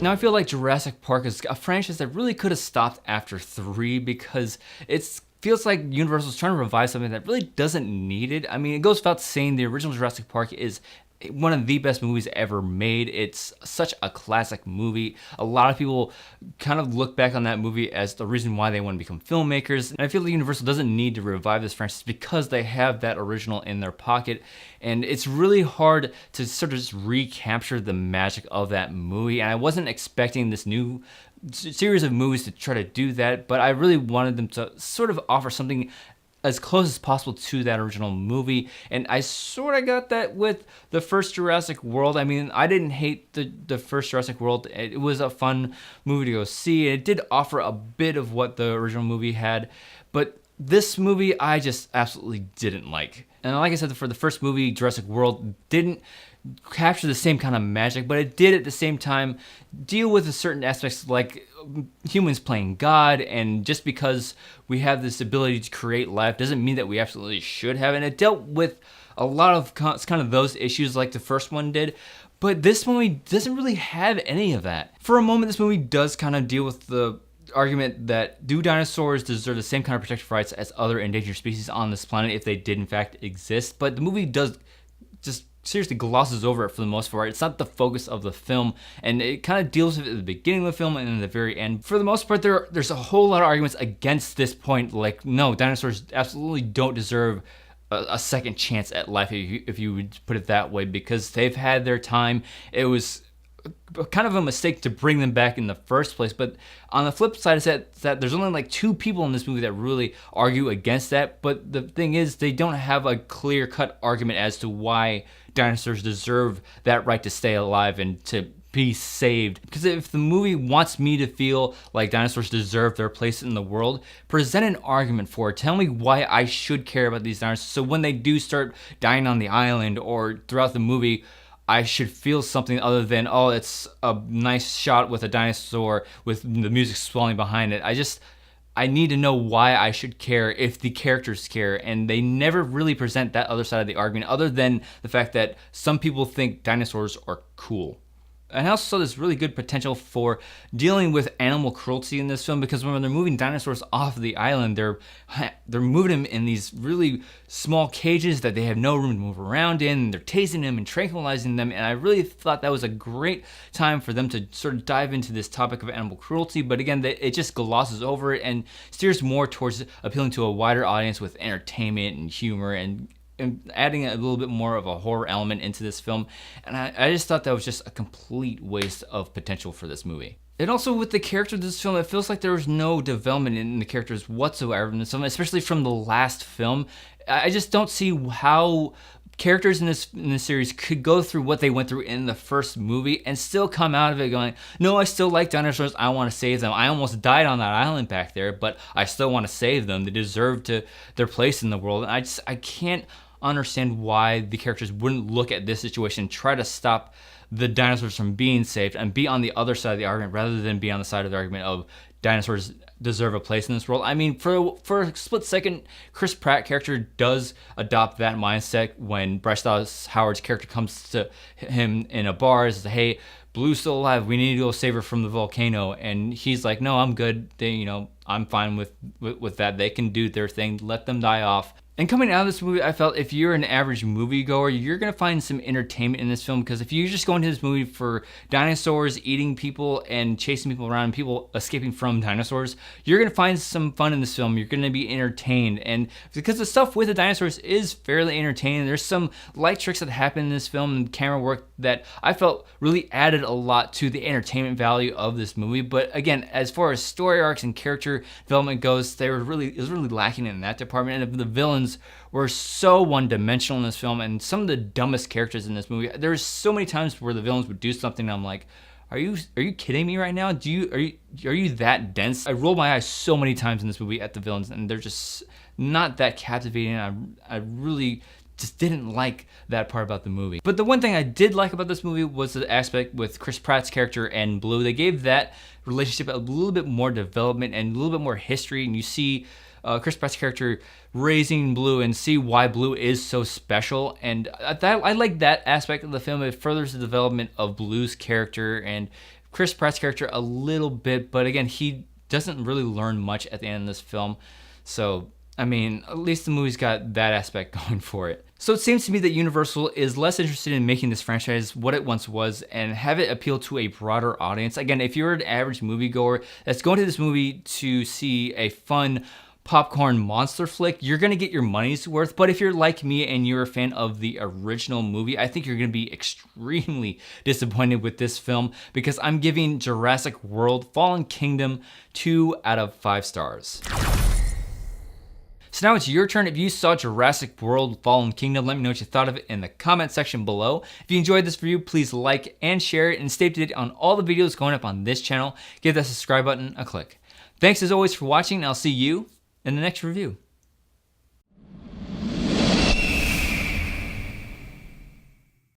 Now I feel like Jurassic Park is a franchise that really could have stopped after 3 because it feels like Universal's trying to revive something that really doesn't need it. I mean, it goes without saying the original Jurassic Park is one of the best movies ever made. It's such a classic movie. A lot of people kind of look back on that movie as the reason why they want to become filmmakers. And I feel like Universal doesn't need to revive this franchise because they have that original in their pocket. And it's really hard to sort of just recapture the magic of that movie. And I wasn't expecting this new series of movies to try to do that, but I really wanted them to sort of offer something as close as possible to that original movie, and I sort of got that with the first Jurassic World. I mean, I didn't hate the first Jurassic World. It was a fun movie to go see. It did offer a bit of what the original movie had, but this movie I just absolutely didn't like. And like I said, for the first movie, Jurassic World didn't capture the same kind of magic, but it did at the same time deal with certain aspects like humans playing God, and just because we have this ability to create life doesn't mean that we absolutely should have it. And it dealt with a lot of kind of those issues like the first one did, but this movie doesn't really have any of that. For a moment, this movie does kind of deal with the argument that do dinosaurs deserve the same kind of protective rights as other endangered species on this planet if they did in fact exist, but the movie does just seriously glosses over it for the most part. It's not the focus of the film, and it kind of deals with it at the beginning of the film and in the very end. For the most part, there's a whole lot of arguments against this point, like, no, dinosaurs absolutely don't deserve a second chance at life, if you would put it that way, because they've had their time. It was kind of a mistake to bring them back in the first place. But on the flip side is that there's only like 2 people in this movie that really argue against that. But the thing is, they don't have a clear-cut argument as to why dinosaurs deserve that right to stay alive and to be saved. Because if the movie wants me to feel like dinosaurs deserve their place in the world, present an argument for it. Tell me why I should care about these dinosaurs, so when they do start dying on the island or throughout the movie, I should feel something other than, oh, it's a nice shot with a dinosaur with the music swelling behind it. I need to know why I should care if the characters care, and they never really present that other side of the argument other than the fact that some people think dinosaurs are cool. And I also saw this really good potential for dealing with animal cruelty in this film, because when they're moving dinosaurs off the island, they're moving them in these really small cages that they have no room to move around in, and they're tasing them and tranquilizing them, and I really thought that was a great time for them to sort of dive into this topic of animal cruelty, but again, it just glosses over it and steers more towards appealing to a wider audience with entertainment and humor and adding a little bit more of a horror element into this film, and I just thought that was just a complete waste of potential for this movie. And also with the characters of this film, it feels like there was no development in the characters whatsoever in this film, especially from the last film. I just don't see how characters in this series could go through what they went through in the first movie and still come out of it going, no, I still like dinosaurs, I want to save them. I almost died on that island back there, but I still want to save them. They deserve their place in the world. And I can't understand why the characters wouldn't look at this situation and try to stop the dinosaurs from being saved and be on the other side of the argument rather than be on the side of the argument of dinosaurs deserve a place in this world. I mean, for a split second, Chris Pratt character does adopt that mindset when Bryce Dallas Howard's character comes to him in a bar and says, hey, Blue's still alive, we need to go save her from the volcano, and he's like, no, I'm good, I'm fine with that, they can do their thing, let them die off. And coming out of this movie, I felt if you're an average moviegoer, you're going to find some entertainment in this film, because if you just go into this movie for dinosaurs eating people and chasing people around and people escaping from dinosaurs, you're going to find some fun in this film. You're going to be entertained. And because the stuff with the dinosaurs is fairly entertaining, there's some light tricks that happen in this film and camera work that I felt really added a lot to the entertainment value of this movie. But again, as far as story arcs and character development goes, it was really lacking in that department. And the villains were so one-dimensional in this film, and some of the dumbest characters in this movie. There's so many times where the villains would do something and I'm like, are you kidding me right now? Are you that dense? I rolled my eyes so many times in this movie at the villains, and they're just not that captivating. I really just didn't like that part about the movie. But the one thing I did like about this movie was the aspect with Chris Pratt's character and Blue. They gave that relationship a little bit more development and a little bit more history, and you see Chris Pratt's character raising Blue and see why Blue is so special. And I like that aspect of the film. It furthers the development of Blue's character and Chris Pratt's character a little bit, but again, he doesn't really learn much at the end of this film. So, I mean, at least the movie's got that aspect going for it. So it seems to me that Universal is less interested in making this franchise what it once was and have it appeal to a broader audience. Again, if you're an average moviegoer that's going to this movie to see a fun popcorn monster flick, you're gonna get your money's worth. But if you're like me and you're a fan of the original movie, I think you're gonna be extremely disappointed with this film, because I'm giving Jurassic World Fallen Kingdom 2 out of 5 stars. So now it's your turn. If you saw Jurassic World Fallen Kingdom, let me know what you thought of it in the comment section below. If you enjoyed this review, please like and share it, and stay up to date on all the videos going up on this channel. Give that subscribe button a click. Thanks as always for watching, and I'll see you in the next review.